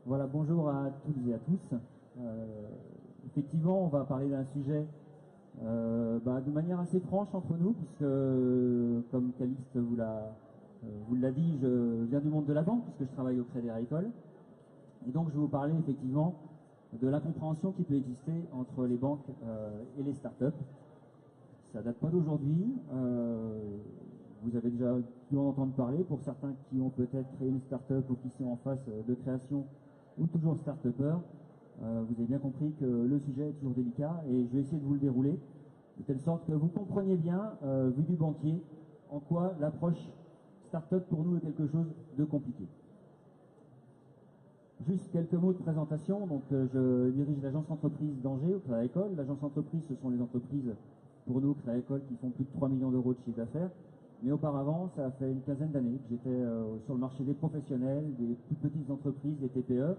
Voilà, bonjour à toutes et à tous. Effectivement, on va parler d'un sujet de manière assez franche entre nous, puisque, comme Calixte vous l'a dit, je viens du monde de la banque, puisque je travaille au Crédit Agricole. Et donc, je vais vous parler effectivement de l'incompréhension qui peut exister entre les banques et les startups. Ça date pas d'aujourd'hui. Vous avez déjà dû en entendre parler. Pour certains qui ont peut-être créé une start-up ou qui sont en phase de création ou toujours start-upper, vous avez bien compris que le sujet est toujours délicat et je vais essayer de vous le dérouler de telle sorte que vous compreniez bien, vu du banquier, en quoi l'approche start-up pour nous est quelque chose de compliqué. Juste quelques mots de présentation. Donc, je dirige l'agence entreprise d'Angers au Crédit Agricole. L'agence entreprise, ce sont les entreprises, pour nous, Crédit Agricole, qui font plus de 3 millions d'euros de chiffre d'affaires. Mais auparavant, ça a fait une quinzaine d'années que j'étais sur le marché des professionnels, des plus petites entreprises, des TPE.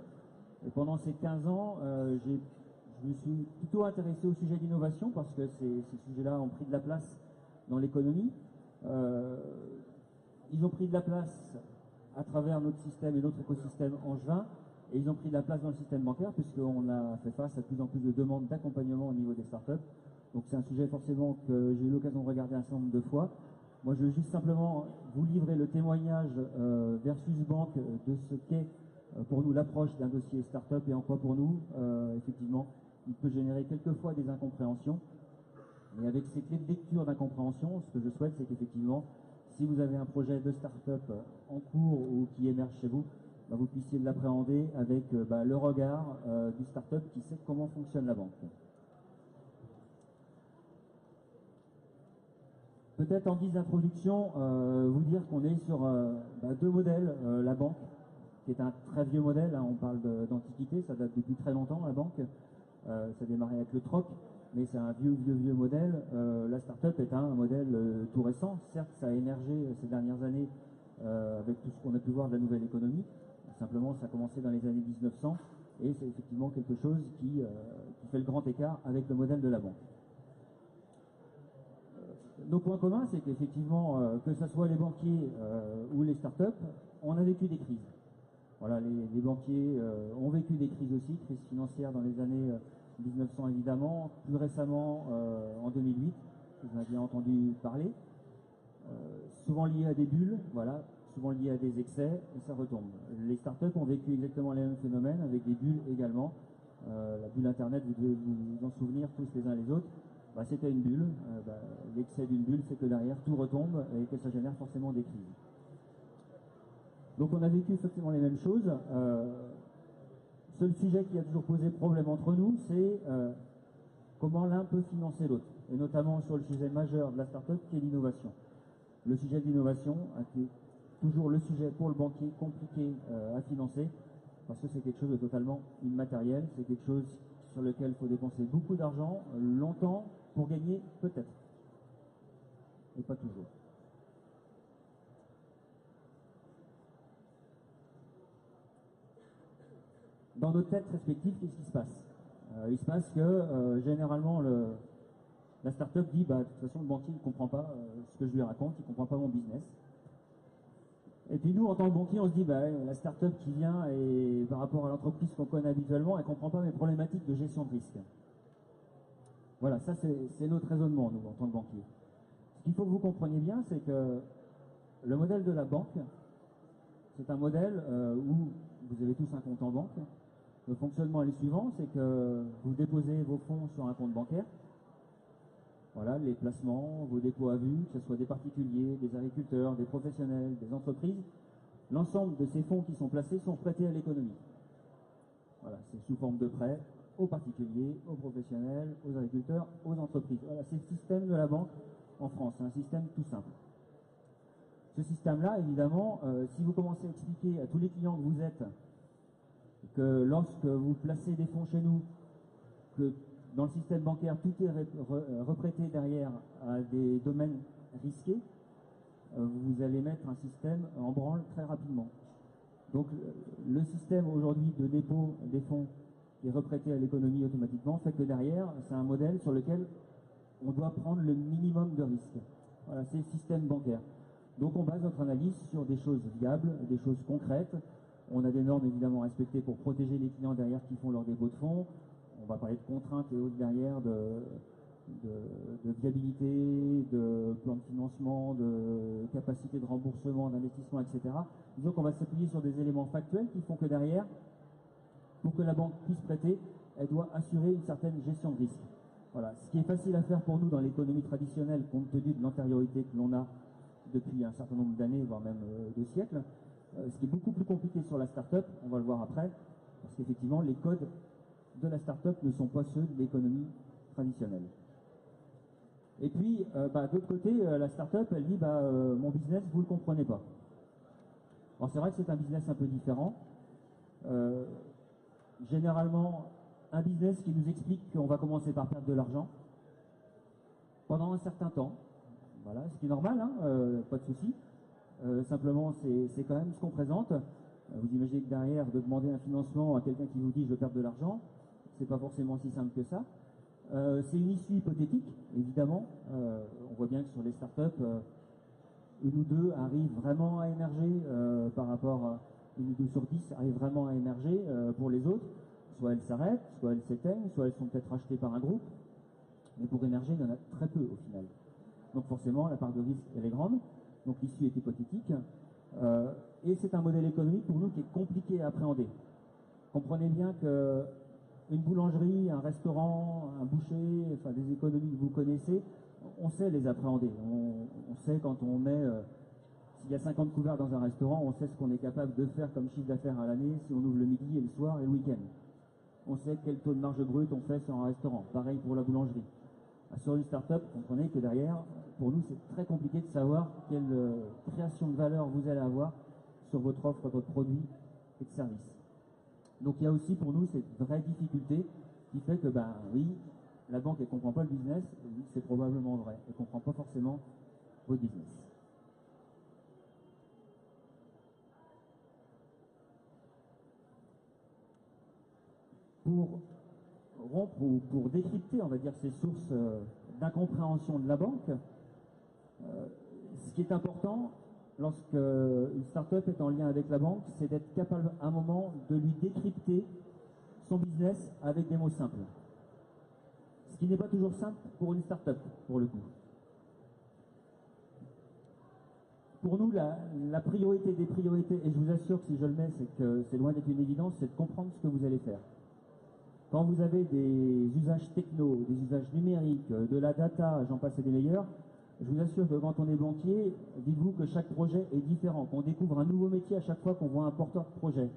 Et pendant ces 15 ans, je me suis plutôt intéressé au sujet d'innovation parce que ces sujets-là ont pris de la place dans l'économie. Ils ont pris de la place à travers notre système et notre écosystème angevin, et ils ont pris de la place dans le système bancaire puisqu'on a fait face à de plus en plus de demandes d'accompagnement au niveau des startups. Donc c'est un sujet forcément que j'ai eu l'occasion de regarder un certain nombre de fois. Moi, je veux juste simplement vous livrer le témoignage versus banque de ce qu'est pour nous l'approche d'un dossier start-up et en quoi pour nous, effectivement, il peut générer quelquefois des incompréhensions. Et avec ces clés de lecture d'incompréhension, ce que je souhaite, c'est qu'effectivement, si vous avez un projet de start-up en cours ou qui émerge chez vous, vous puissiez l'appréhender avec le regard du start-up qui sait comment fonctionne la banque. Peut-être en guise d'introduction, vous dire qu'on est sur deux modèles. La banque, qui est un très vieux modèle, on parle d'antiquité, ça date depuis très longtemps, la banque. Ça démarrait avec le troc, mais c'est un vieux modèle. La start-up est un modèle tout récent. Certes, ça a émergé ces dernières années avec tout ce qu'on a pu voir de la nouvelle économie. Simplement, ça a commencé dans les années 1900 et c'est effectivement quelque chose qui fait le grand écart avec le modèle de la banque. Nos points communs, c'est qu'effectivement, que ce soit les banquiers ou les startups, on a vécu des crises. Voilà, les banquiers ont vécu des crises aussi, crise financière dans les années 1900 évidemment, plus récemment en 2008, vous en avez bien entendu parler, souvent liées à des bulles, voilà, souvent liées à des excès, et ça retombe. Les startups ont vécu exactement les mêmes phénomènes, avec des bulles également. La bulle Internet, vous devez vous en souvenir tous les uns les autres. C'était une bulle. L'excès d'une bulle fait que derrière tout retombe et que ça génère forcément des crises. Donc on a vécu effectivement les mêmes choses. Seul sujet qui a toujours posé problème entre nous, c'est comment l'un peut financer l'autre. Et notamment sur le sujet majeur de la start-up qui est l'innovation. Le sujet de l'innovation a été toujours le sujet pour le banquier compliqué à financer parce que c'est quelque chose de totalement immatériel. C'est quelque chose sur lequel il faut dépenser beaucoup d'argent, longtemps, pour gagner peut-être. Et pas toujours. Dans nos têtes respectives, qu'est-ce qui se passe? Il se passe que généralement la start-up dit de toute façon le banquier ne comprend pas ce que je lui raconte, il ne comprend pas mon business. Et puis nous, en tant que banquier, on se dit la start-up qui vient et par rapport à l'entreprise qu'on connaît habituellement, elle ne comprend pas mes problématiques de gestion de risque. Voilà, ça c'est notre raisonnement, nous, en tant que banquier. Ce qu'il faut que vous compreniez bien, c'est que le modèle de la banque, c'est un modèle où vous avez tous un compte en banque. Le fonctionnement est le suivant, c'est que vous déposez vos fonds sur un compte bancaire. Voilà, les placements, vos dépôts à vue, que ce soit des particuliers, des agriculteurs, des professionnels, des entreprises. L'ensemble de ces fonds qui sont placés sont prêtés à l'économie. Voilà, c'est sous forme de prêts aux particuliers, aux professionnels, aux agriculteurs, aux entreprises. Voilà, c'est le système de la banque en France, c'est un système tout simple. Ce système-là, évidemment, si vous commencez à expliquer à tous les clients que vous êtes que lorsque vous placez des fonds chez nous, que dans le système bancaire, tout est reprêté derrière à des domaines risqués, vous allez mettre un système en branle très rapidement. Donc le système aujourd'hui de dépôt des fonds qui est reprêté à l'économie automatiquement fait que derrière, c'est un modèle sur lequel on doit prendre le minimum de risque. Voilà, c'est le système bancaire. Donc on base notre analyse sur des choses viables, des choses concrètes. On a des normes évidemment respectées pour protéger les clients derrière qui font leur dépôt de fonds. On va parler de contraintes et autres derrière, de viabilité, de plan de financement, de capacité de remboursement, d'investissement, etc. Disons qu'on va s'appuyer sur des éléments factuels qui font que derrière, pour que la banque puisse prêter, elle doit assurer une certaine gestion de risque. Voilà. Ce qui est facile à faire pour nous dans l'économie traditionnelle, compte tenu de l'antériorité que l'on a depuis un certain nombre d'années, voire même de siècles, ce qui est beaucoup plus compliqué sur la start-up, on va le voir après, parce qu'effectivement, les codes de la start-up ne sont pas ceux de l'économie traditionnelle. Et puis, d'autre côté, la start-up, elle dit, mon business, vous ne le comprenez pas. Alors c'est vrai que c'est un business un peu différent. Généralement, un business qui nous explique qu'on va commencer par perdre de l'argent pendant un certain temps. Voilà, ce qui est normal, hein, pas de souci. Simplement, c'est quand même ce qu'on présente. Vous imaginez que derrière, de demander un financement à quelqu'un qui vous dit je veux perdre de l'argent, c'est pas forcément si simple que ça. C'est une issue hypothétique, évidemment. On voit bien que sur les startups, une ou deux arrivent vraiment à émerger par rapport à une ou deux sur 10 arrivent vraiment à émerger pour les autres. Soit elles s'arrêtent, soit elles s'éteignent, soit elles sont peut-être rachetées par un groupe. Mais pour émerger, il y en a très peu au final. Donc forcément, la part de risque, elle est grande. Donc l'issue est hypothétique. Et c'est un modèle économique pour nous qui est compliqué à appréhender. Comprenez bien que une boulangerie, un restaurant, un boucher, enfin des économies que vous connaissez, on sait les appréhender. On sait quand on met, s'il y a 50 couverts dans un restaurant, on sait ce qu'on est capable de faire comme chiffre d'affaires à l'année si on ouvre le midi et le soir et le week-end. On sait quel taux de marge brute on fait sur un restaurant. Pareil pour la boulangerie. Sur une start-up, comprenez que derrière, pour nous, c'est très compliqué de savoir quelle création de valeur vous allez avoir sur votre offre, votre produit et de service. Donc il y a aussi pour nous cette vraie difficulté qui fait que, oui, la banque, elle ne comprend pas le business, oui, c'est probablement vrai. Elle ne comprend pas forcément votre business. Pour rompre ou pour décrypter, on va dire, ces sources d'incompréhension de la banque, ce qui est important lorsque une start-up est en lien avec la banque, c'est d'être capable à un moment de lui décrypter son business avec des mots simples. Ce qui n'est pas toujours simple pour une start-up, pour le coup. Pour nous, la priorité des priorités, et je vous assure que si je le mets, c'est que c'est loin d'être une évidence, c'est de comprendre ce que vous allez faire. Quand vous avez des usages techno, des usages numériques, de la data, j'en passe et des meilleurs, je vous assure que quand on est banquier, dites-vous que chaque projet est différent, qu'on découvre un nouveau métier à chaque fois qu'on voit un porteur de projet.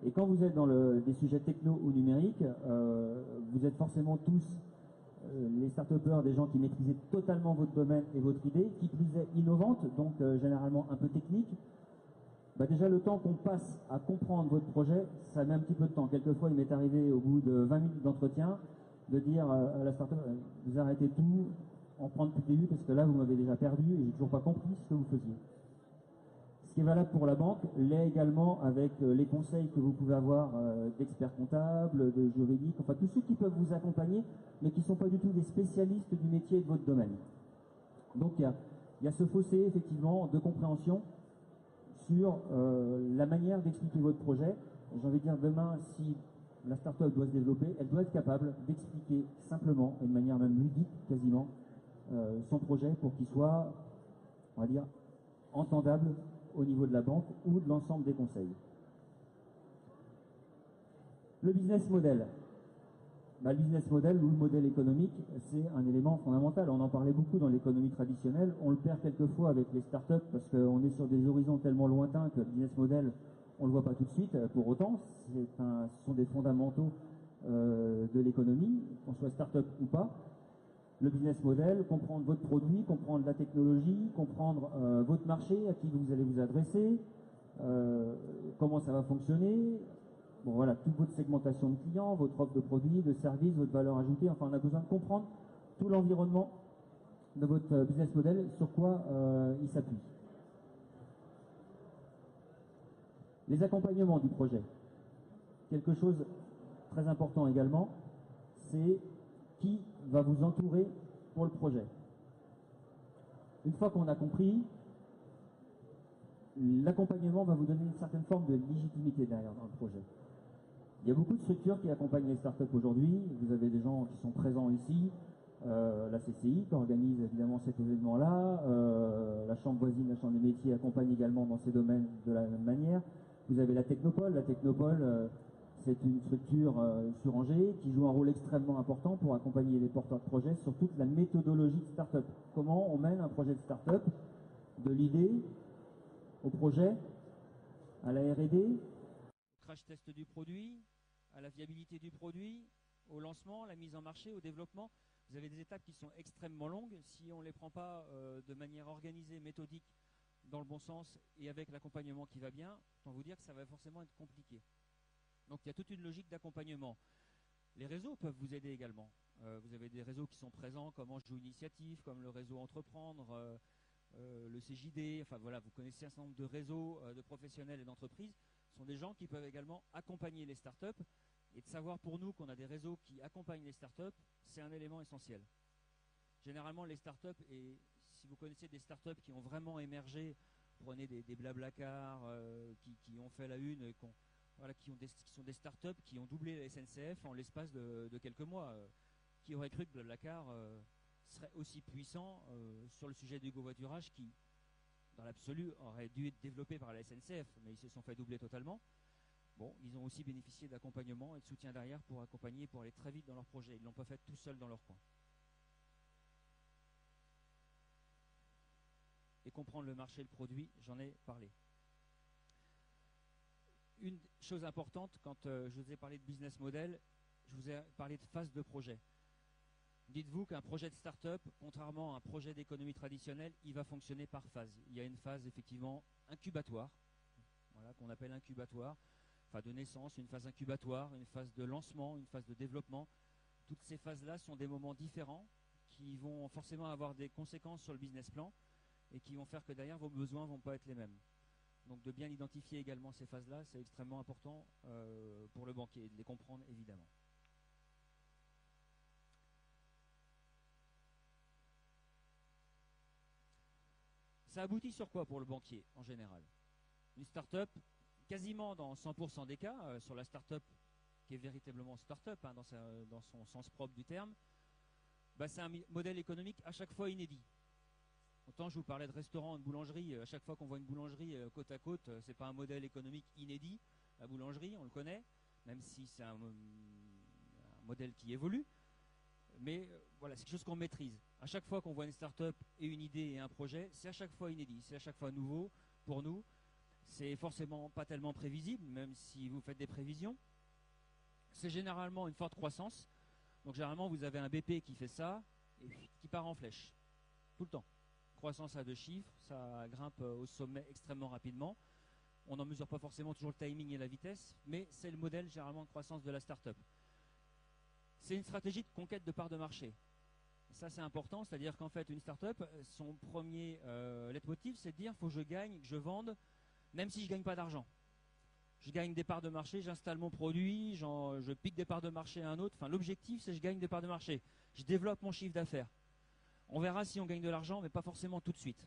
Et quand vous êtes dans des sujets techno ou numériques, vous êtes forcément tous les start-upers, des gens qui maîtrisaient totalement votre domaine et votre idée, qui plus est innovante, donc généralement un peu technique. Déjà, le temps qu'on passe à comprendre votre projet, ça met un petit peu de temps. Quelquefois, il m'est arrivé au bout de 20 minutes d'entretien de dire à la start-up, vous arrêtez tout, en prendre depuis le début, parce que là, vous m'avez déjà perdu et j'ai toujours pas compris ce que vous faisiez. Ce qui est valable pour la banque l'est également avec les conseils que vous pouvez avoir d'experts comptables, de juridiques, enfin tous ceux qui peuvent vous accompagner, mais qui ne sont pas du tout des spécialistes du métier et de votre domaine. Donc il y a ce fossé effectivement de compréhension sur la manière d'expliquer votre projet. J'ai envie de dire demain, si la start-up doit se développer, elle doit être capable d'expliquer simplement, et de manière même ludique quasiment, son projet pour qu'il soit, on va dire, entendable au niveau de la banque ou de l'ensemble des conseils. Le business model. Le business model ou le modèle économique, c'est un élément fondamental. On en parlait beaucoup dans l'économie traditionnelle. On le perd quelquefois avec les startups parce qu'on est sur des horizons tellement lointains que le business model, on ne le voit pas tout de suite. Pour autant, ce sont des fondamentaux de l'économie, qu'on soit startup ou pas. Le business model, comprendre votre produit, comprendre la technologie, comprendre votre marché, à qui vous allez vous adresser, comment ça va fonctionner. Bon voilà, toute votre segmentation de clients, votre offre de produits, de services, votre valeur ajoutée, enfin on a besoin de comprendre tout l'environnement de votre business model, sur quoi il s'appuie. Les accompagnements du projet. Quelque chose de très important également, c'est qui va vous entourer pour le projet. Une fois qu'on a compris l'accompagnement va vous donner une certaine forme de légitimité derrière dans le projet. Il y a beaucoup de structures qui accompagnent les startups aujourd'hui. Vous avez des gens qui sont présents ici, la CCI qui organise évidemment cet événement-là, la Chambre voisine, la Chambre des métiers accompagne également dans ces domaines de la même manière. Vous avez la Technopole. La Technopole, c'est une structure sur Angers qui joue un rôle extrêmement important pour accompagner les porteurs de projets sur toute la méthodologie de start-up. Comment on mène un projet de start-up de l'idée au projet, à la R&D, au crash test du produit, à la viabilité du produit, au lancement, la mise en marché, au développement. Vous avez des étapes qui sont extrêmement longues. Si on ne les prend pas de manière organisée, méthodique, dans le bon sens et avec l'accompagnement qui va bien, autant vous dire que ça va forcément être compliqué. Donc il y a toute une logique d'accompagnement. Les réseaux peuvent vous aider également. Vous avez des réseaux qui sont présents comme Anjou Initiative, comme le réseau Entreprendre, le CJD, enfin voilà, vous connaissez un certain nombre de réseaux de professionnels et d'entreprises. Ce sont des gens qui peuvent également accompagner les startups. Et de savoir pour nous qu'on a des réseaux qui accompagnent les startups, c'est un élément essentiel. Généralement, les startups, et si vous connaissez des startups qui ont vraiment émergé, prenez des Blablacar qui ont fait la une, voilà, qui sont des startups qui ont doublé la SNCF en l'espace de quelques mois. Qui aurait cru que Blablacar serait aussi puissant sur le sujet du covoiturage qui, dans l'absolu, aurait dû être développé par la SNCF, mais ils se sont fait doubler totalement. Bon, ils ont aussi bénéficié d'accompagnement et de soutien derrière pour accompagner, pour aller très vite dans leur projet. Ils ne l'ont pas fait tout seuls dans leur coin. Et comprendre le marché, le produit, j'en ai parlé. Une chose importante, quand je vous ai parlé de business model, je vous ai parlé de phase de projet. Dites-vous qu'un projet de start-up, contrairement à un projet d'économie traditionnelle, il va fonctionner par phase. Il y a une phase effectivement incubatoire, voilà, qu'on appelle incubatoire, enfin de naissance, une phase incubatoire, une phase de lancement, une phase de développement. Toutes ces phases-là sont des moments différents qui vont forcément avoir des conséquences sur le business plan et qui vont faire que derrière vos besoins ne vont pas être les mêmes. Donc de bien identifier également ces phases-là, c'est extrêmement important pour le banquier, et de les comprendre évidemment. Ça aboutit sur quoi pour le banquier en général? Une start-up, quasiment dans 100% des cas, sur la start-up qui est véritablement start-up hein, dans son sens propre du terme, bah, c'est un modèle économique à chaque fois inédit. Autant je vous parlais de restaurant, de boulangerie, à chaque fois qu'on voit une boulangerie côte à côte, c'est pas un modèle économique inédit. La boulangerie, on le connaît, même si c'est un modèle qui évolue. Mais voilà, c'est quelque chose qu'on maîtrise. À chaque fois qu'on voit une start-up et une idée et un projet, c'est à chaque fois inédit, c'est à chaque fois nouveau pour nous. C'est forcément pas tellement prévisible, même si vous faites des prévisions. C'est généralement une forte croissance. Donc généralement, vous avez un BP qui fait ça et qui part en flèche, tout le temps. Croissance à 2 chiffres, ça grimpe au sommet extrêmement rapidement. On n'en mesure pas forcément toujours le timing et la vitesse, mais c'est le modèle généralement de croissance de la start-up. C'est une stratégie de conquête de part de marché. Ça, c'est important, c'est-à-dire qu'en fait, une start-up, son premier leitmotiv, c'est de dire faut que je gagne, que je vende, même si je ne gagne pas d'argent. Je gagne des parts de marché, j'installe mon produit, je pique des parts de marché à un autre. Enfin, l'objectif, c'est que je gagne des parts de marché. Je développe mon chiffre d'affaires. On verra si on gagne de l'argent, mais pas forcément tout de suite.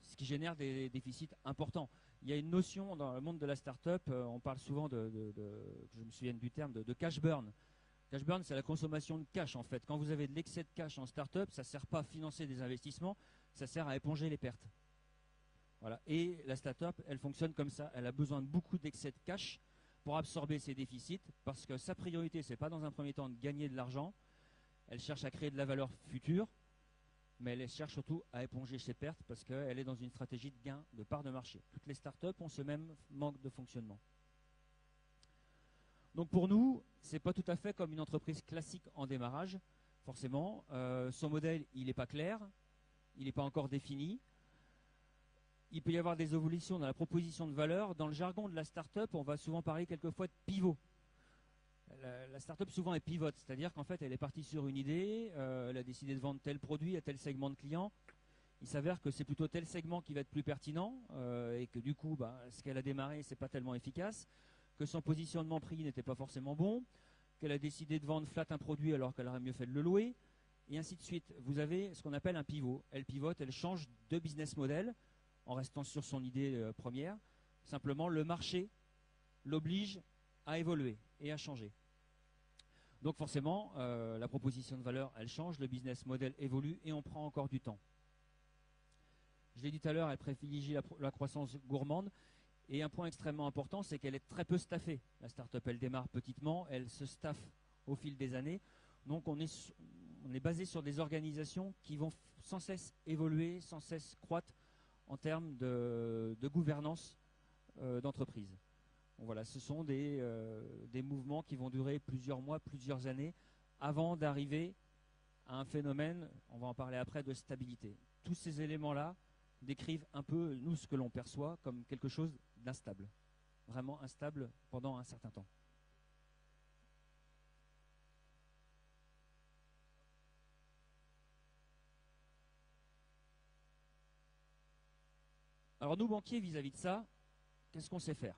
Ce qui génère des déficits importants. Il y a une notion dans le monde de la start-up, on parle souvent que je me souvienne du terme, de cash burn. Cash burn, c'est la consommation de cash en fait. Quand vous avez de l'excès de cash en start-up, ça ne sert pas à financer des investissements, ça sert à éponger les pertes. Voilà. Et la start-up, elle fonctionne comme ça. Elle a besoin de beaucoup d'excès de cash pour absorber ses déficits, parce que sa priorité, ce n'est pas dans un premier temps de gagner de l'argent. Elle cherche à créer de la valeur future, mais elle cherche surtout à éponger ses pertes parce qu'elle est dans une stratégie de gain de part de marché. Toutes les startups ont ce même manque de fonctionnement. Donc pour nous, ce n'est pas tout à fait comme une entreprise classique en démarrage, forcément. Son modèle, il n'est pas clair, il n'est pas encore défini. Il peut y avoir des évolutions dans la proposition de valeur. Dans le jargon de la start-up, on va souvent parler quelquefois de pivot. La start-up souvent est pivote, c'est-à-dire qu'en fait elle est partie sur une idée, elle a décidé de vendre tel produit à tel segment de clients. Il s'avère que c'est plutôt tel segment qui va être plus pertinent et que du coup ce qu'elle a démarré c'est pas tellement efficace, que son positionnement prix n'était pas forcément bon, qu'elle a décidé de vendre flat un produit alors qu'elle aurait mieux fait de le louer, et ainsi de suite. Vous avez ce qu'on appelle un pivot. Elle pivote, elle change de business model en restant sur son idée première. Simplement, le marché l'oblige à évoluer et à changer. Donc forcément, la proposition de valeur, elle change, le business model évolue et on prend encore du temps. Je l'ai dit tout à l'heure, elle privilégie la croissance gourmande. Et un point extrêmement important, c'est qu'elle est très peu staffée. La start-up, elle démarre petitement, elle se staffe au fil des années. Donc on est basé sur des organisations qui vont sans cesse évoluer, sans cesse croître en termes de gouvernance d'entreprise. Donc voilà, ce sont des mouvements qui vont durer plusieurs mois, plusieurs années, avant d'arriver à un phénomène, on va en parler après, de stabilité. Tous ces éléments-là décrivent un peu, nous, ce que l'on perçoit comme quelque chose d'instable, vraiment instable pendant un certain temps. Alors nous, banquiers, vis-à-vis de ça, qu'est-ce qu'on sait faire?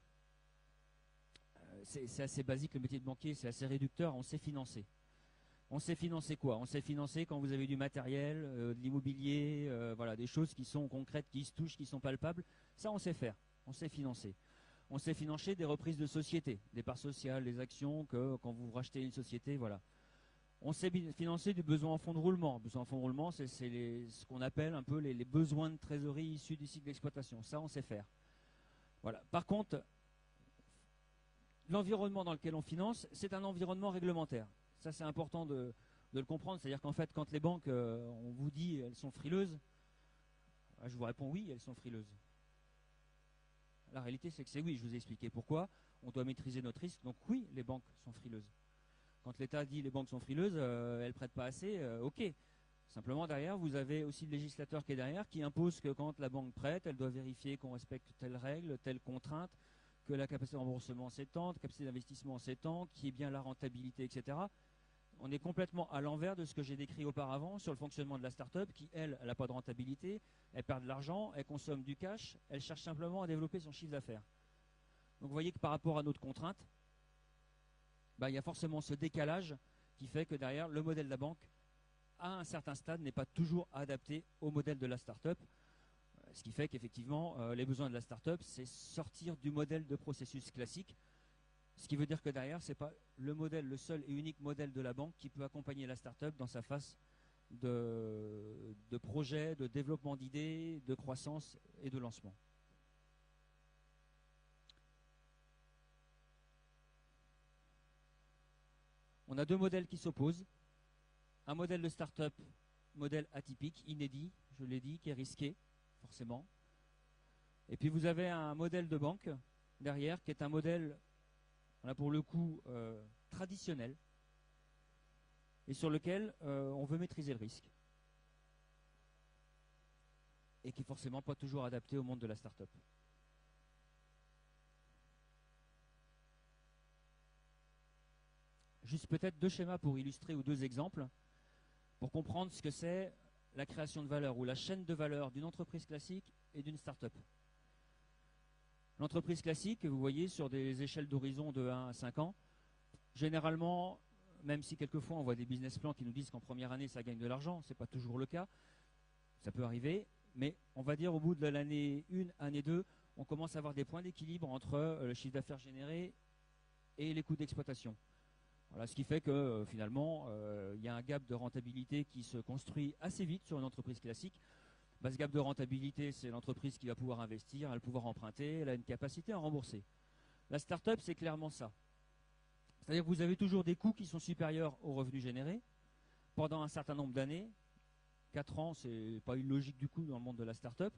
C'est assez basique, le métier de banquier, c'est assez réducteur, on sait financer. On sait financer quoi? On sait financer quand vous avez du matériel, de l'immobilier, voilà, des choses qui sont concrètes, qui se touchent, qui sont palpables. Ça, on sait faire. On sait financer. On sait financer des reprises de société, des parts sociales, des actions, que quand vous rachetez une société, voilà. On sait financer du besoin en fonds de roulement. Besoin en fonds de roulement, c'est ce qu'on appelle un peu les besoins de trésorerie issus du cycle d'exploitation. Ça, on sait faire. Voilà. Par contre, l'environnement dans lequel on finance, c'est un environnement réglementaire. Ça, c'est important de le comprendre. C'est-à-dire qu'en fait, quand les banques, on vous dit elles sont frileuses, je vous réponds oui, elles sont frileuses. La réalité, c'est que c'est oui. Je vous ai expliqué pourquoi. On doit maîtriser notre risque. Donc oui, les banques sont frileuses. Quand l'État dit les banques sont frileuses, elles ne prêtent pas assez, ok. Simplement, derrière, vous avez aussi le législateur qui est derrière, qui impose que quand la banque prête, elle doit vérifier qu'on respecte telle règle, telle contrainte, que la capacité de remboursement s'étend, la capacité d'investissement s'étend, qu'il y ait bien la rentabilité, etc. On est complètement à l'envers de ce que j'ai décrit auparavant sur le fonctionnement de la start-up qui, elle n'a pas de rentabilité, elle perd de l'argent, elle consomme du cash, elle cherche simplement à développer son chiffre d'affaires. Donc vous voyez que par rapport à notre contrainte, il y a forcément ce décalage qui fait que derrière, le modèle de la banque, à un certain stade, n'est pas toujours adapté au modèle de la start-up. Ce qui fait qu'effectivement, les besoins de la start-up, c'est sortir du modèle de processus classique. Ce qui veut dire que derrière, ce n'est pas le modèle, le seul et unique modèle de la banque qui peut accompagner la start-up dans sa phase de projet, de développement d'idées, de croissance et de lancement. On a deux modèles qui s'opposent. Un modèle de start-up, modèle atypique, inédit, je l'ai dit, qui est risqué, forcément. Et puis vous avez un modèle de banque derrière, qui est un modèle, là pour le coup, traditionnel, et sur lequel on veut maîtriser le risque. Et qui est forcément pas toujours adapté au monde de la start-up. Juste peut-être deux schémas pour illustrer ou deux exemples, pour comprendre ce que c'est la création de valeur ou la chaîne de valeur d'une entreprise classique et d'une start-up. L'entreprise classique, vous voyez, sur des échelles d'horizon de 1 à 5 ans, généralement, même si quelquefois on voit des business plans qui nous disent qu'en première année ça gagne de l'argent, ce n'est pas toujours le cas, ça peut arriver, mais on va dire au bout de l'année 1, année 2, on commence à avoir des points d'équilibre entre le chiffre d'affaires généré et les coûts d'exploitation. Voilà, ce qui fait que finalement, il y a un gap de rentabilité qui se construit assez vite sur une entreprise classique. Ce gap de rentabilité, c'est l'entreprise qui va pouvoir investir, elle va pouvoir emprunter, elle a une capacité à rembourser. La start-up, c'est clairement ça. C'est-à-dire que vous avez toujours des coûts qui sont supérieurs aux revenus générés pendant un certain nombre d'années. 4 ans, c'est pas une logique du coup dans le monde de la start-up.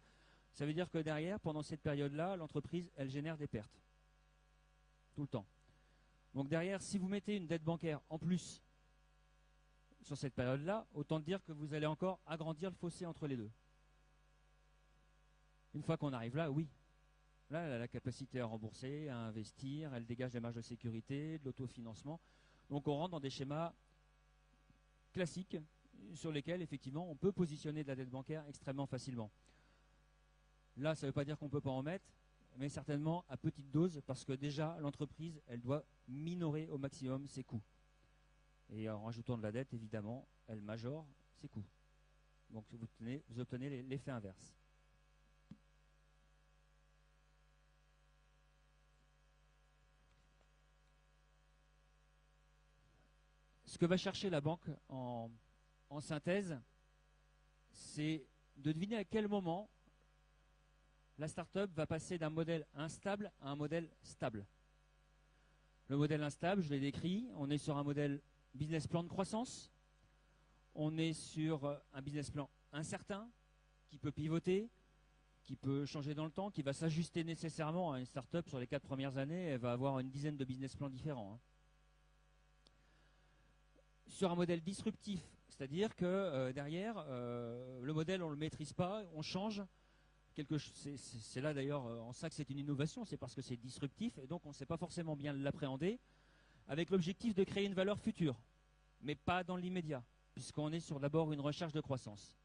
Ça veut dire que derrière, pendant cette période-là, l'entreprise, elle génère des pertes. Tout le temps. Donc derrière, si vous mettez une dette bancaire en plus sur cette période-là, autant dire que vous allez encore agrandir le fossé entre les deux. Une fois qu'on arrive là, oui. Là, elle a la capacité à rembourser, à investir, elle dégage des marges de sécurité, de l'autofinancement. Donc on rentre dans des schémas classiques sur lesquels, effectivement, on peut positionner de la dette bancaire extrêmement facilement. Là, ça ne veut pas dire qu'on ne peut pas en mettre, mais certainement à petite dose, parce que déjà, l'entreprise, elle doit minorer au maximum ses coûts. Et en rajoutant de la dette, évidemment, elle majore ses coûts. Donc vous obtenez l'effet inverse. Ce que va chercher la banque en synthèse, c'est de deviner à quel moment la start-up va passer d'un modèle instable à un modèle stable. Le modèle instable, je l'ai décrit, on est sur un modèle business plan de croissance, on est sur un business plan incertain, qui peut pivoter, qui peut changer dans le temps, qui va s'ajuster nécessairement à une start-up sur les 4 premières années, elle va avoir une dizaine de business plans différents. Sur un modèle disruptif, c'est-à-dire que derrière, le modèle on ne le maîtrise pas, on change. C'est là d'ailleurs en ça que c'est une innovation, c'est parce que c'est disruptif et donc on ne sait pas forcément bien l'appréhender, avec l'objectif de créer une valeur future, mais pas dans l'immédiat, puisqu'on est sur d'abord une recherche de croissance.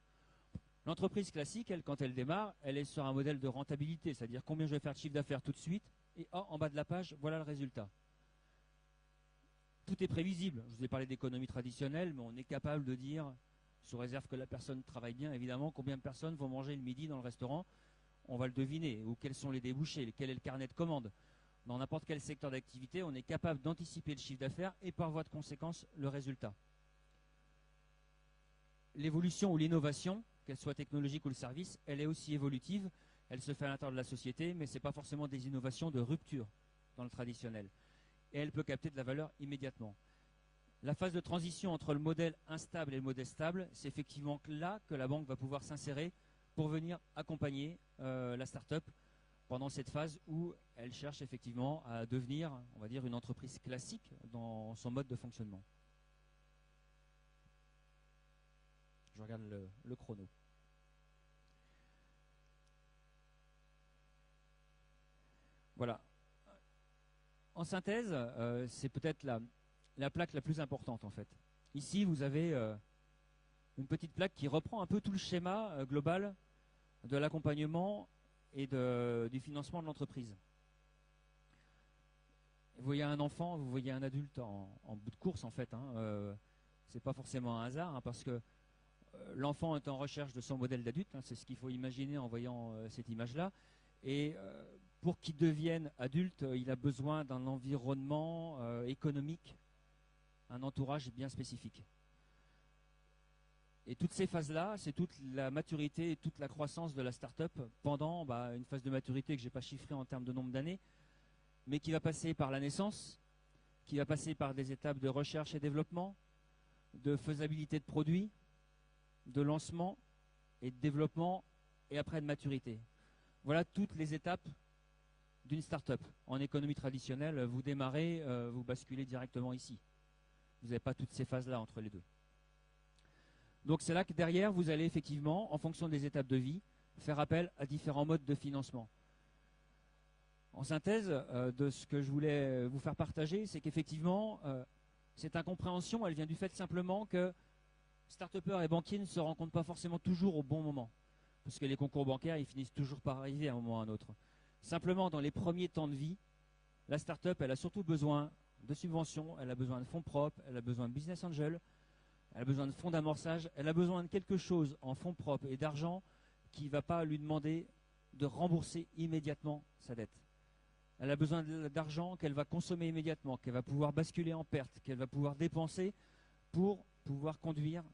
L'entreprise classique, elle, quand elle démarre, elle est sur un modèle de rentabilité, c'est-à-dire combien je vais faire de chiffre d'affaires tout de suite, et en bas de la page, voilà le résultat. Tout est prévisible. Je vous ai parlé d'économie traditionnelle, mais on est capable de dire, sous réserve que la personne travaille bien, évidemment, combien de personnes vont manger le midi dans le restaurant, on va le deviner, ou quels sont les débouchés, quel est le carnet de commandes. Dans n'importe quel secteur d'activité, on est capable d'anticiper le chiffre d'affaires et par voie de conséquence, le résultat. L'évolution ou l'innovation, qu'elle soit technologique ou le service, elle est aussi évolutive, elle se fait à l'intérieur de la société, mais ce n'est pas forcément des innovations de rupture dans le traditionnel. Et elle peut capter de la valeur immédiatement. La phase de transition entre le modèle instable et le modèle stable, c'est effectivement là que la banque va pouvoir s'insérer pour venir accompagner la start-up pendant cette phase où elle cherche effectivement à devenir, on va dire, une entreprise classique dans son mode de fonctionnement. Je regarde le chrono. Voilà. En synthèse, c'est peut-être la plaque la plus importante en fait. Ici, vous avez une petite plaque qui reprend un peu tout le schéma global de l'accompagnement et du financement de l'entreprise. Vous voyez un enfant, vous voyez un adulte en bout de course en fait. C'est pas forcément un hasard parce que l'enfant est en recherche de son modèle d'adulte. C'est ce qu'il faut imaginer en voyant cette image-là. Et pour qu'il devienne adulte, il a besoin d'un environnement économique, un entourage bien spécifique. Et toutes ces phases-là, c'est toute la maturité et toute la croissance de la start-up pendant une phase de maturité que je n'ai pas chiffrée en termes de nombre d'années, mais qui va passer par la naissance, qui va passer par des étapes de recherche et développement, de faisabilité de produits, de lancement et de développement, et après de maturité. Voilà toutes les étapes d'une start-up. En économie traditionnelle, vous démarrez, vous basculez directement ici. Vous n'avez pas toutes ces phases-là entre les deux. Donc c'est là que derrière, vous allez effectivement, en fonction des étapes de vie, faire appel à différents modes de financement. En synthèse, de ce que je voulais vous faire partager, c'est qu'effectivement, cette incompréhension, elle vient du fait simplement que start-upers et banquiers ne se rencontrent pas forcément toujours au bon moment. Parce que les concours bancaires, ils finissent toujours par arriver à un moment ou à un autre. Simplement, dans les premiers temps de vie, la start-up, elle a surtout besoin de subventions, elle a besoin de fonds propres, elle a besoin de business angel, elle a besoin de fonds d'amorçage, elle a besoin de quelque chose en fonds propres et d'argent qui ne va pas lui demander de rembourser immédiatement sa dette. Elle a besoin d'argent qu'elle va consommer immédiatement, qu'elle va pouvoir basculer en perte, qu'elle va pouvoir dépenser pour pouvoir conduire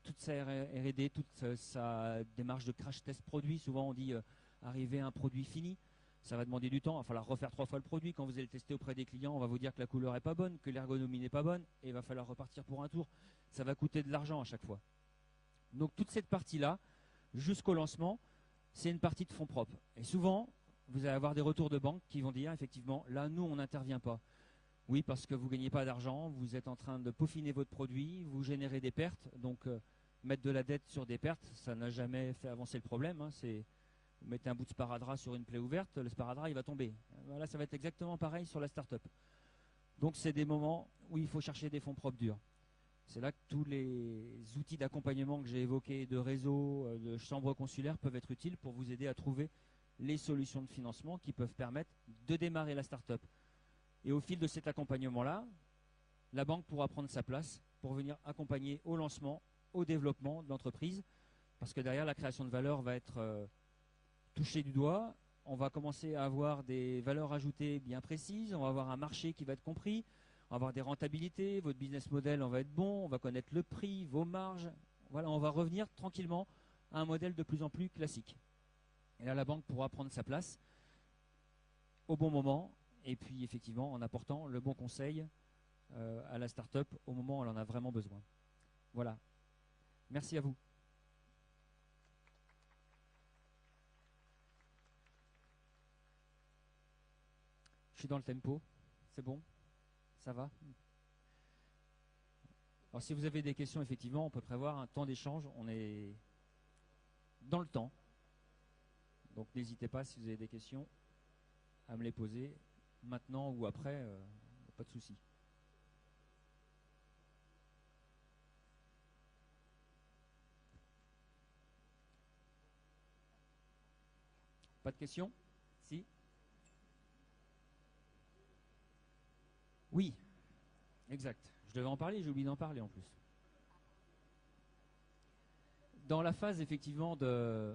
toute sa R&D, toute sa démarche de crash test produit. Souvent on dit arriver à un produit fini. Ça va demander du temps, il va falloir refaire 3 fois le produit. Quand vous allez le tester auprès des clients, on va vous dire que la couleur n'est pas bonne, que l'ergonomie n'est pas bonne, et il va falloir repartir pour un tour. Ça va coûter de l'argent à chaque fois. Donc toute cette partie-là, jusqu'au lancement, c'est une partie de fonds propres. Et souvent, vous allez avoir des retours de banque qui vont dire, effectivement, là, nous, on n'intervient pas. Oui, parce que vous ne gagnez pas d'argent, vous êtes en train de peaufiner votre produit, vous générez des pertes, donc mettre de la dette sur des pertes, ça n'a jamais fait avancer le problème. Vous mettez un bout de sparadrap sur une plaie ouverte, le sparadrap il va tomber. Voilà, ça va être exactement pareil sur la start-up. Donc c'est des moments où il faut chercher des fonds propres durs. C'est là que tous les outils d'accompagnement que j'ai évoqués, de réseau, de chambres consulaires peuvent être utiles pour vous aider à trouver les solutions de financement qui peuvent permettre de démarrer la start-up. Et au fil de cet accompagnement-là, la banque pourra prendre sa place pour venir accompagner au lancement, au développement de l'entreprise, parce que derrière la création de valeur va être touché du doigt, on va commencer à avoir des valeurs ajoutées bien précises, on va avoir un marché qui va être compris, on va avoir des rentabilités, votre business model on va être bon, on va connaître le prix, vos marges. Voilà, on va revenir tranquillement à un modèle de plus en plus classique. Et là, la banque pourra prendre sa place au bon moment, et puis effectivement en apportant le bon conseil à la start-up au moment où elle en a vraiment besoin. Voilà. Merci à vous. Je suis dans le tempo. C'est bon? Ça va? Alors si vous avez des questions, effectivement, on peut prévoir un temps d'échange. On est dans le temps. Donc n'hésitez pas, si vous avez des questions, à me les poser maintenant ou après, pas de souci. Pas de questions? Si? Oui, exact. Je devais en parler, j'ai oublié d'en parler en plus. Dans la phase effectivement de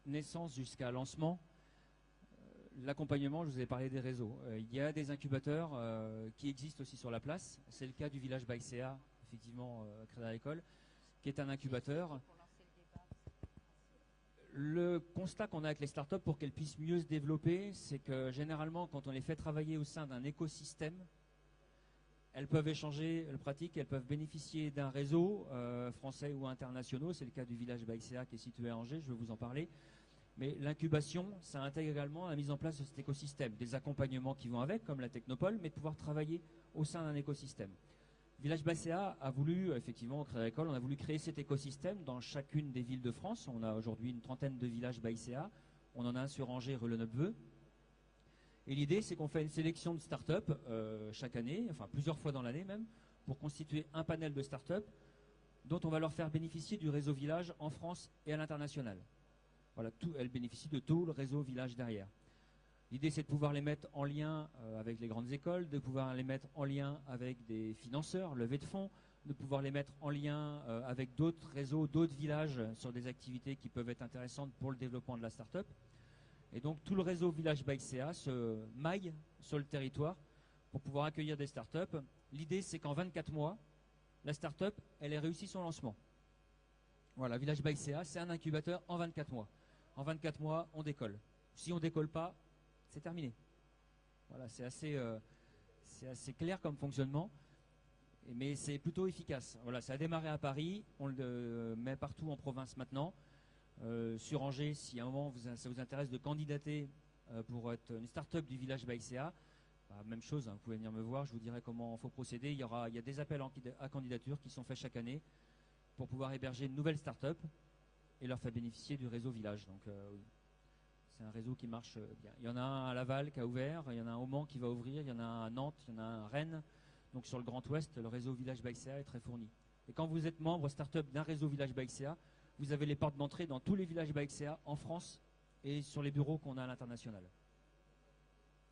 naissance jusqu'à lancement, l'accompagnement, je vous ai parlé des réseaux. Il y a des incubateurs qui existent aussi sur la place. C'est le cas du village Baïséa, effectivement, Crédit Agricole, qui est un incubateur. Le constat qu'on a avec les startups pour qu'elles puissent mieux se développer, c'est que généralement, quand on les fait travailler au sein d'un écosystème, elles peuvent échanger leurs pratiques, elles peuvent bénéficier d'un réseau français ou international. C'est le cas du village Baïséa qui est situé à Angers, je vais vous en parler. Mais l'incubation, ça intègre également la mise en place de cet écosystème, des accompagnements qui vont avec, comme la Technopole, mais de pouvoir travailler au sein d'un écosystème. Village Baïséa a voulu, effectivement, au Crédit Agricole, on a voulu créer cet écosystème dans chacune des villes de France. On a aujourd'hui une trentaine de villages Baïséa. On en a un sur Angers, rue Le Neuveux. Et l'idée, c'est qu'on fait une sélection de start-up chaque année, enfin plusieurs fois dans l'année même, pour constituer un panel de start-up dont on va leur faire bénéficier du réseau village en France et à l'international. Voilà, elles bénéficient de tout le réseau village derrière. L'idée, c'est de pouvoir les mettre en lien avec les grandes écoles, de pouvoir les mettre en lien avec des financeurs, levée de fonds, de pouvoir les mettre en lien avec d'autres réseaux, d'autres villages sur des activités qui peuvent être intéressantes pour le développement de la start-up. Et donc, tout le réseau Village Baïséa se maille sur le territoire pour pouvoir accueillir des start-up. L'idée, c'est qu'en 24 mois, la start-up, elle ait réussi son lancement. Voilà, Village Baïséa, c'est un incubateur en 24 mois. En 24 mois, on décolle. Si on ne décolle pas, c'est terminé. Voilà, c'est assez clair comme fonctionnement, mais c'est plutôt efficace. Voilà, ça a démarré à Paris, on le met partout en province maintenant. Sur Angers, si à un moment ça vous intéresse de candidater pour être une start-up du village Baïséa, bah, même chose, hein, vous pouvez venir me voir, je vous dirai comment il faut procéder. Il y a des appels à candidature qui sont faits chaque année pour pouvoir héberger une nouvelle start-up et leur faire bénéficier du réseau village. Donc oui, c'est un réseau qui marche bien. Il y en a un à Laval qui a ouvert, il y en a un au Mans qui va ouvrir, il y en a un à Nantes, il y en a un à Rennes. Donc sur le Grand Ouest, le réseau village Baïséa est très fourni. Et quand vous êtes membre start-up d'un réseau village Baïséa, vous avez les portes d'entrée dans tous les villages Baïséa en France et sur les bureaux qu'on a à l'international.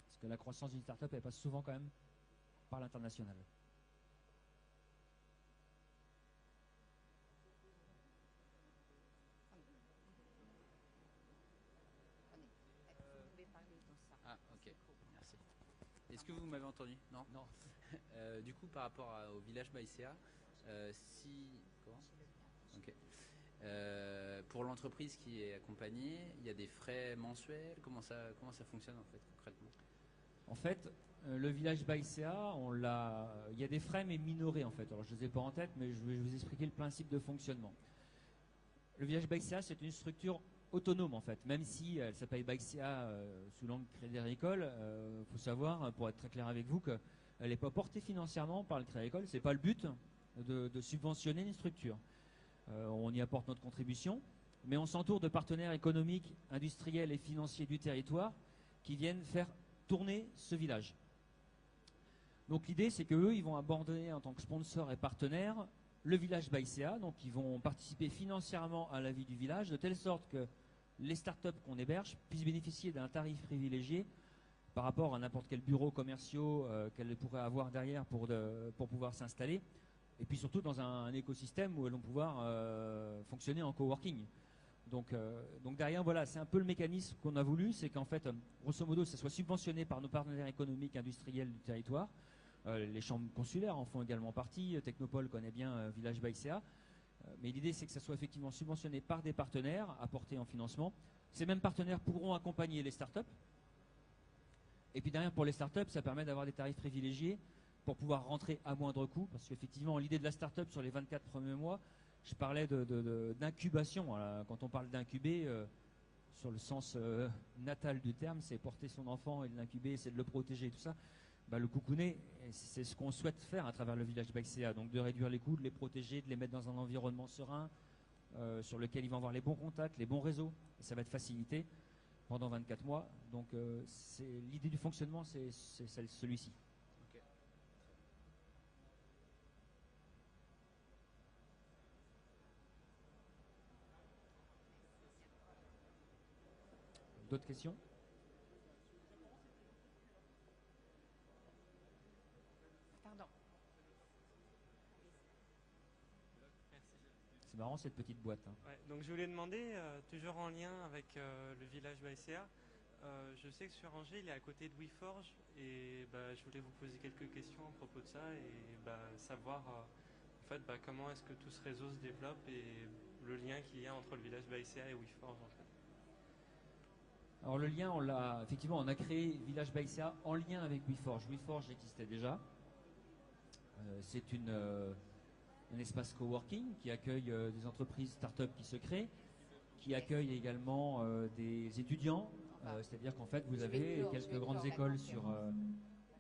Parce que la croissance d'une start-up, elle passe souvent quand même par l'international. Ah, ok, merci. Est-ce que vous m'avez entendu? Non. Non. Du coup, par rapport au village Baïséa, si... Comment? Ok. Pour l'entreprise qui est accompagnée, il y a des frais mensuels. Comment ça fonctionne en fait concrètement? En fait, le village Baïséa, il y a des frais mais minorés en fait. Alors je ne les ai pas en tête, mais je vais vous expliquer le principe de fonctionnement. Le village Baïséa, c'est une structure autonome en fait, même si elle s'appelle Baïséa sous l'angle Crédit Agricole. Faut savoir, pour être très clair avec vous, qu'elle n'est pas portée financièrement par le Crédit Agricole. C'est pas le but de subventionner une structure. On y apporte notre contribution, mais on s'entoure de partenaires économiques, industriels et financiers du territoire qui viennent faire tourner ce village. Donc l'idée, c'est qu'eux, ils vont aborder en tant que sponsor et partenaire le village Baïséa, donc ils vont participer financièrement à la vie du village, de telle sorte que les startups qu'on héberge puissent bénéficier d'un tarif privilégié par rapport à n'importe quel bureau commercial qu'elles pourraient avoir derrière pour pouvoir s'installer. Et puis surtout dans un écosystème où elles vont pouvoir fonctionner en coworking. Donc derrière, voilà, c'est un peu le mécanisme qu'on a voulu, c'est qu'en fait, grosso modo, ça soit subventionné par nos partenaires économiques industriels du territoire. Les chambres consulaires en font également partie. Technopole connaît bien Village by CA. Mais l'idée, c'est que ça soit effectivement subventionné par des partenaires apportés en financement. Ces mêmes partenaires pourront accompagner les startups. Et puis derrière, pour les startups, ça permet d'avoir des tarifs privilégiés pour pouvoir rentrer à moindre coût. Parce qu'effectivement, l'idée de la startup sur les 24 premiers mois, je parlais d'incubation. Quand on parle d'incuber, sur le sens natal du terme, c'est porter son enfant et de l'incuber, c'est de le protéger et tout ça. Le cocooner, c'est ce qu'on souhaite faire à travers le Village by CA. Donc de réduire les coûts, de les protéger, de les mettre dans un environnement serein, sur lequel ils vont avoir les bons contacts, les bons réseaux. Et ça va être facilité pendant 24 mois. Donc l'idée du fonctionnement, c'est celui-ci. Ok. D'autres questions? Pardon. C'est marrant cette petite boîte. Hein. Ouais, donc je voulais demander, toujours en lien avec le Village by CA, je sais que sur Angers, il est à côté de WeForge et je voulais vous poser quelques questions à propos de ça et savoir en fait, comment est-ce que tout ce réseau se développe et le lien qu'il y a entre le Village by CA et WeForge en fait. Alors le lien, on a créé Village by CA en lien avec WeForge. WeForge existait déjà. C'est un espace coworking qui accueille des entreprises start-up qui se créent, qui accueille également des étudiants. C'est-à-dire qu'en fait, vous avez quelques grandes écoles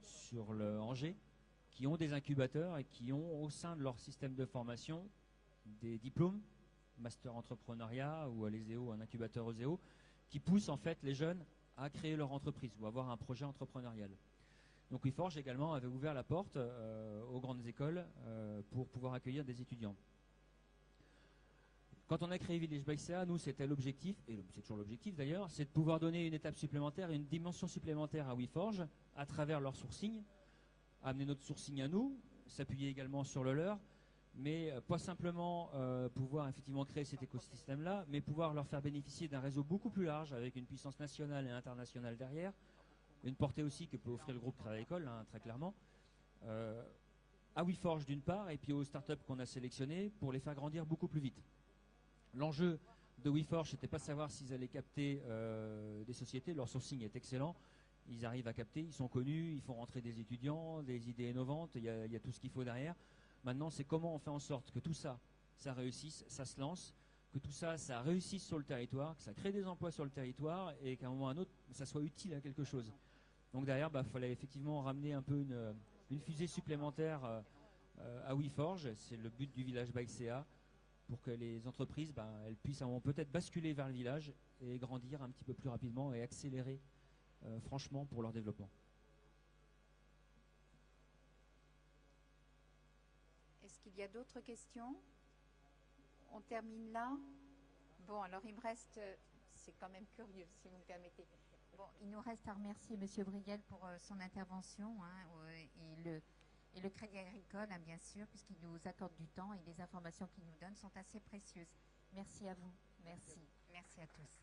sur le Angers qui ont des incubateurs et qui ont au sein de leur système de formation des diplômes, master entrepreneuriat ou à l'ESEO, un incubateur ESEO, qui poussent en fait les jeunes à créer leur entreprise ou avoir un projet entrepreneurial. Donc WeForge également avait ouvert la porte aux grandes écoles pour pouvoir accueillir des étudiants. Quand on a créé Village by CA, nous c'était l'objectif, et c'est toujours l'objectif d'ailleurs, c'est de pouvoir donner une étape supplémentaire et une dimension supplémentaire à WeForge à travers leur sourcing, amener notre sourcing à nous, s'appuyer également sur le leur, mais pas simplement pouvoir effectivement créer cet écosystème-là, mais pouvoir leur faire bénéficier d'un réseau beaucoup plus large avec une puissance nationale et internationale derrière, une portée aussi que peut offrir le groupe Crédit Agricole, hein, très clairement, à WeForge d'une part, et puis aux startups qu'on a sélectionnées pour les faire grandir beaucoup plus vite. L'enjeu de WeForge, c'était pas de savoir s'ils allaient capter des sociétés, leur sourcing est excellent, ils arrivent à capter, ils sont connus, ils font rentrer des étudiants, des idées innovantes, il y a tout ce qu'il faut derrière. Maintenant, c'est comment on fait en sorte que tout ça, ça réussisse, ça se lance, que tout ça, ça réussisse sur le territoire, que ça crée des emplois sur le territoire et qu'à un moment ou à un autre, ça soit utile à quelque chose. Donc derrière, il fallait effectivement ramener un peu une fusée supplémentaire à WeForge. C'est le but du Village by CA pour que les entreprises, elles puissent à un moment peut-être basculer vers le village et grandir un petit peu plus rapidement et accélérer franchement pour leur développement. Est-ce qu'il y a d'autres questions? On termine là. Bon, alors il me reste, c'est quand même curieux si vous me permettez. Bon, il nous reste à remercier M. Briel pour son intervention et le Crédit Agricole, hein, bien sûr, puisqu'il nous accorde du temps et les informations qu'il nous donne sont assez précieuses. Merci à vous. Merci. Merci à tous.